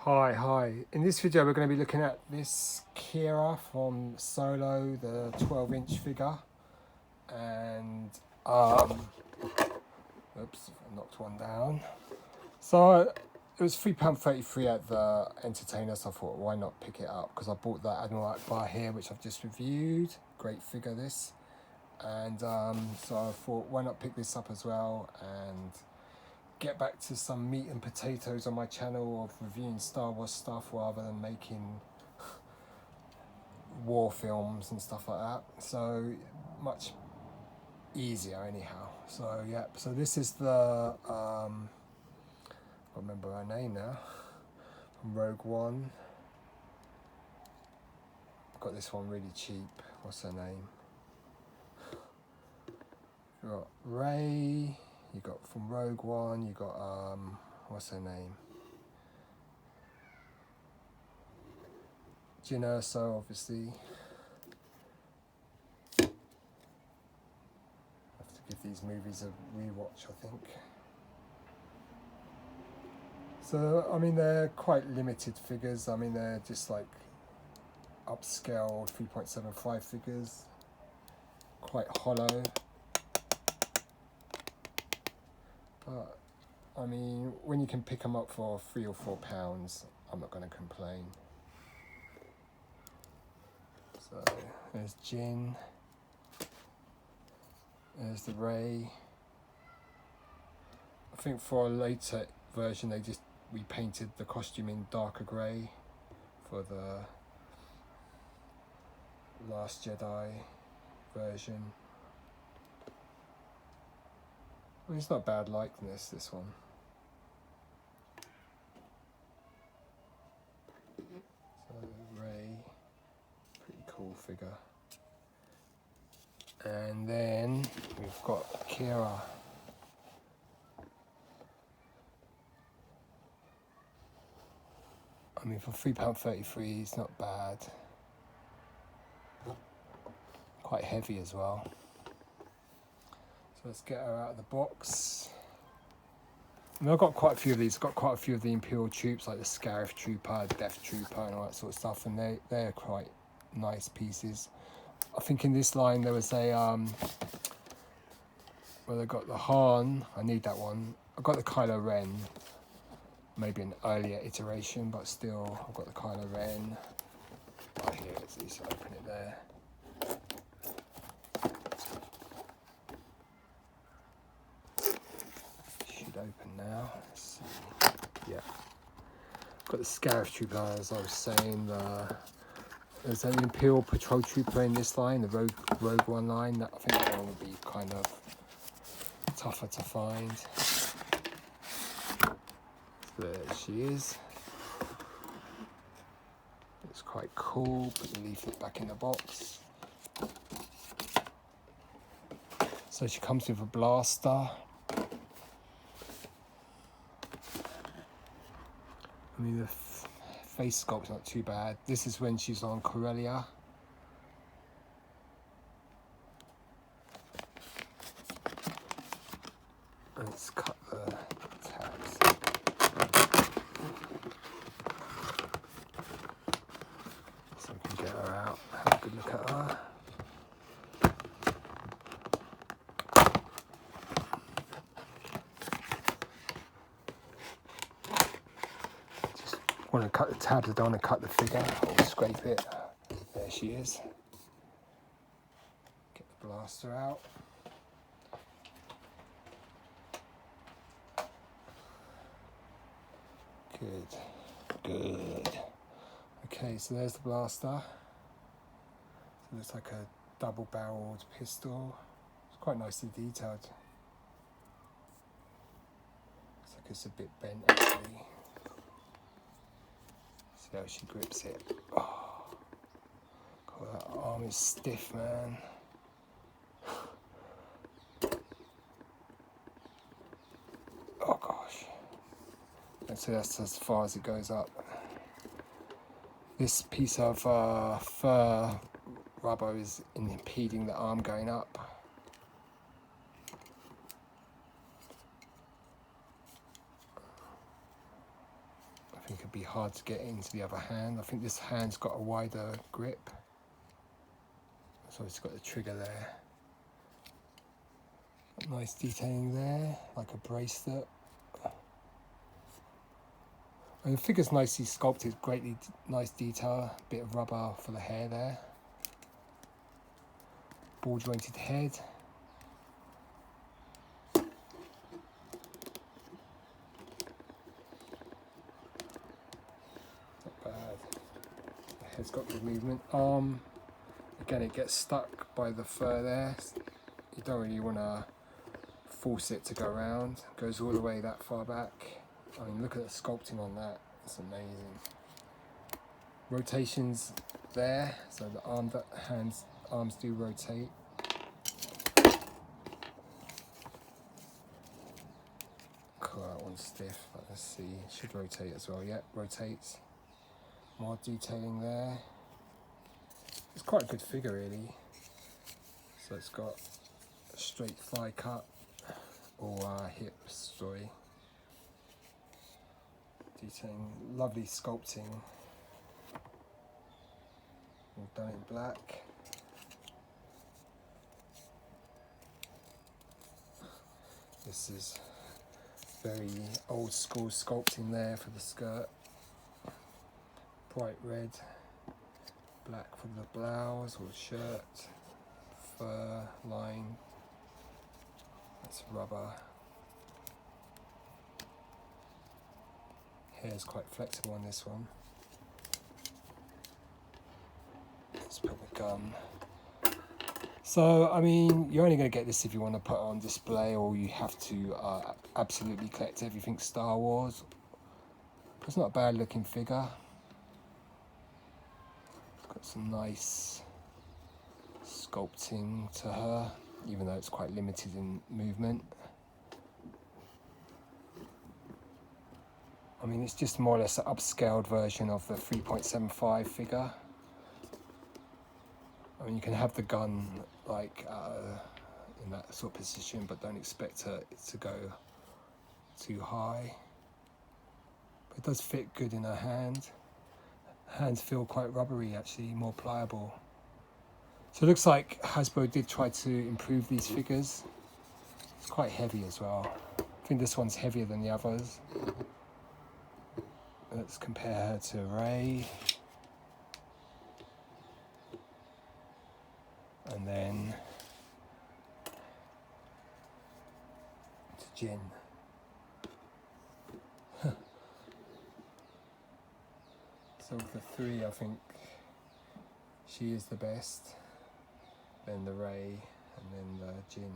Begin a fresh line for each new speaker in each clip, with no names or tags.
Hi. In this video we're going to be looking at this Qi'ra from Solo, the 12-inch figure. And, oops, I knocked one down. So it was £3.33 at the Entertainer, so I thought why not pick it up, because I bought that Admiral Akbar here, which I've just reviewed. Great figure this. And so I thought why not pick this up as well and get back to some meat and potatoes on my channel of reviewing Star Wars stuff rather than making war films and stuff like that. So much easier anyhow. So yeah, so this is the I can't remember her name now, from Rogue One. I got this one really cheap. What's her name? You got Rey. You got from Rogue One, you got, what's her name? Jyn Erso, obviously. I have to give these movies a rewatch, I think. So, I mean, they're quite limited figures. I mean, they're just like upscale 3.75 figures. Quite hollow. But I mean, when you can pick them up for £3 or £4, I'm not going to complain. So there's Jyn. There's the Rey. I think for a later version they just repainted the costume in darker grey for the Last Jedi version. I mean, it's not bad likeness, this one. So Rey, pretty cool figure. And then we've got Qi'ra. I mean, for £3.33, it's not bad. Quite heavy as well. So let's get her out of the box. I mean, I've got quite a few of these. I've got quite a few of the Imperial troops, like the Scarif Trooper, Death Trooper, and all that sort of stuff, and they're quite nice pieces. I think in this line there was a well, they got the Han. I need that one. I got the Kylo Ren, maybe an earlier iteration, but still, I've got the Kylo Ren. Right here, let's just open it there. Open now. Let's see. Yeah, got the Scarif Trooper, as I was saying. There's an Imperial Patrol Trooper in this line, the Rogue One line. That I think that one will be kind of tougher to find. There she is. It's quite cool. Put the leaflet back in the box. So she comes with a blaster. I mean, the face sculpt's not too bad. This is when she's on Corellia. Let's cut the tabs. So we can get her out, have a good look at her. Want to cut the tabs, I don't want to cut the figure or scrape it. There she is. Get the blaster out. Good. Okay, so there's the blaster. So it looks like a double-barreled pistol. It's quite nicely detailed. Looks like it's a bit bent actually. See how she grips it. Oh, God, that arm is stiff, man. Oh gosh. Let's see, that's as far as it goes up. This piece of fur rubber is impeding the arm going up. think it'd be hard to get into the other hand. I think this hand's got a wider grip. So it's got the trigger there. Nice detailing there, like a bracelet. And the figure's nicely sculpted, greatly nice detail, a bit of rubber for the hair there. Ball jointed head. Not bad. The head's got good movement. Arm, again it gets stuck by the fur there. You don't really want to force it to go around. It goes all the way that far back. I mean, look at the sculpting on that. It's amazing. Rotations there, so the arms do rotate. Cool, that one's stiff, but let's see. It should rotate as well. Yep, rotates. More detailing there. It's quite a good figure, really. So it's got a straight thigh cut, or hips, sorry. Detailing, lovely sculpting. All done in black. This is very old school sculpting there for the skirt. Bright red, black for the blouse or shirt, fur line. That's rubber. Hair's quite flexible on this one. Let's put the gun. So, I mean, you're only going to get this if you want to put it on display, or you have to absolutely collect everything Star Wars. It's not a bad looking figure. Got some nice sculpting to her, even though it's quite limited in movement. I mean, it's just more or less an upscaled version of the 3.75 figure. I mean, you can have the gun like in that sort of position, but don't expect it to go too high. But it does fit good in her hand. Hands feel quite rubbery, actually, more pliable. So it looks like Hasbro did try to improve these figures. It's quite heavy as well. I think this one's heavier than the others. Let's compare her to Rey. And then to Jin. So of the three, I think she is the best. Then the Rey, and then the Jin.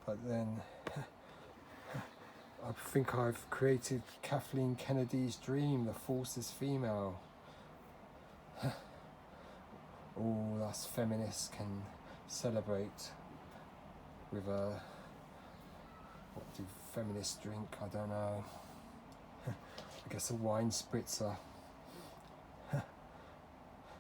But then I think I've created Kathleen Kennedy's dream, the Force is female. All us feminists can celebrate with a, what do feminists drink? I don't know. I guess a wine spritzer.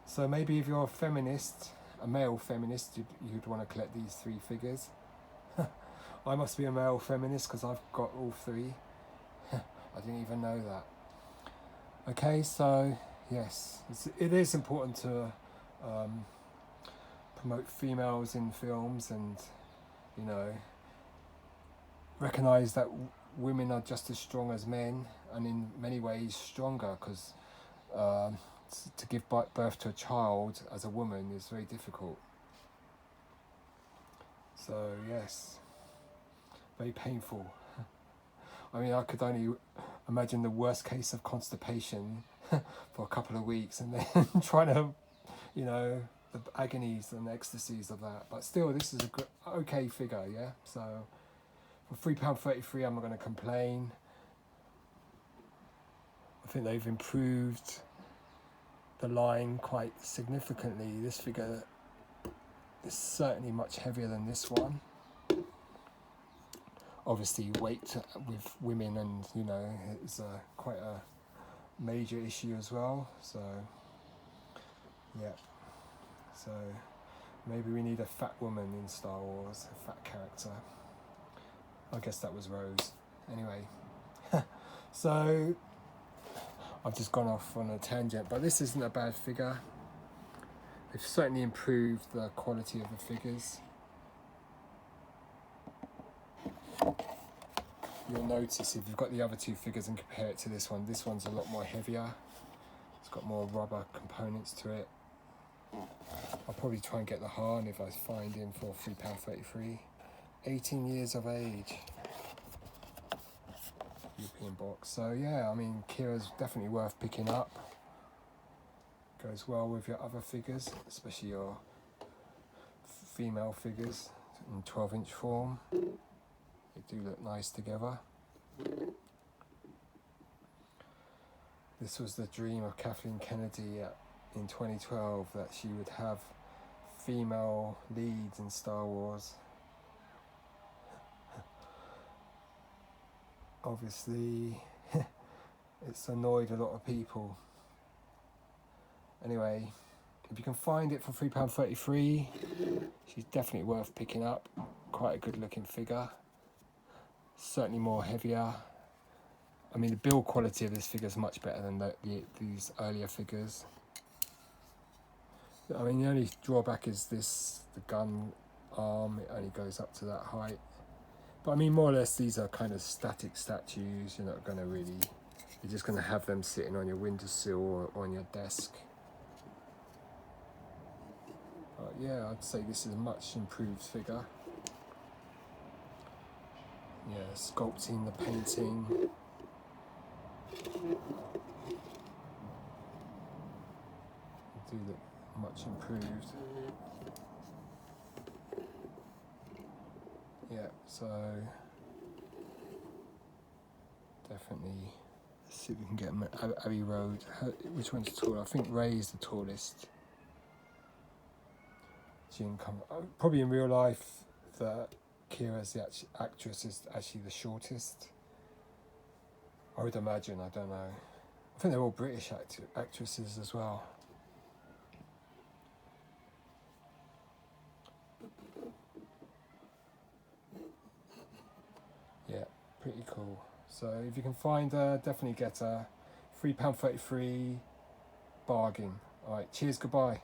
So maybe if you're a feminist, a male feminist, you'd want to collect these three figures. I must be a male feminist because I've got all three. I didn't even know that. Okay, so yes, it is important to promote females in films, and you know, recognize that women are just as strong as men, and in many ways stronger, because to give birth to a child as a woman is very difficult. So yes, very painful. I mean, I could only imagine the worst case of constipation for a couple of weeks, and then trying to, you know, the agonies and ecstasies of that. But still, this is a okay figure, yeah? So for £3.33, I'm not going to complain. I think they've improved the line quite significantly. This figure is certainly much heavier than this one. Obviously, weight with women, and you know, it's quite a major issue as well. So yeah, so maybe we need a fat woman in Star Wars, a fat character. I guess that was Rose. Anyway, so I've just gone off on a tangent, but this isn't a bad figure. They've certainly improved the quality of the figures. You'll notice if you've got the other two figures and compare it to this one's a lot more heavier. It's got more rubber components to it. I'll probably try and get the Han if I find him for £3.33. 18 years of age. European box. So yeah, I mean, Qi'ra's definitely worth picking up. Goes well with your other figures, especially your female figures in 12-inch form. They do look nice together. This was the dream of Kathleen Kennedy in 2012, that she would have female leads in Star Wars. Obviously, it's annoyed a lot of people. Anyway, if you can find it for £3.33, she's definitely worth picking up. Quite a good looking figure. Certainly more heavier. I mean, the build quality of this figure is much better than these earlier figures. I mean, the only drawback is the gun arm. It only goes up to that height. But I mean, more or less, these are kind of static statues. You're not going to really, you're just going to have them sitting on your windowsill or on your desk. But yeah, I'd say this is a much improved figure. Yeah, sculpting, the painting. Do look much improved. Yeah, so definitely, let's see if we can get them at Abbey Road. Which one's taller? I think Ray is the tallest. Probably in real life, Qi'ra, the actress, is actually the shortest. I would imagine, I don't know. I think they're all British actresses as well. Yeah, pretty cool. So if you can find her, definitely get her. £3.33, bargain. Alright, cheers, goodbye.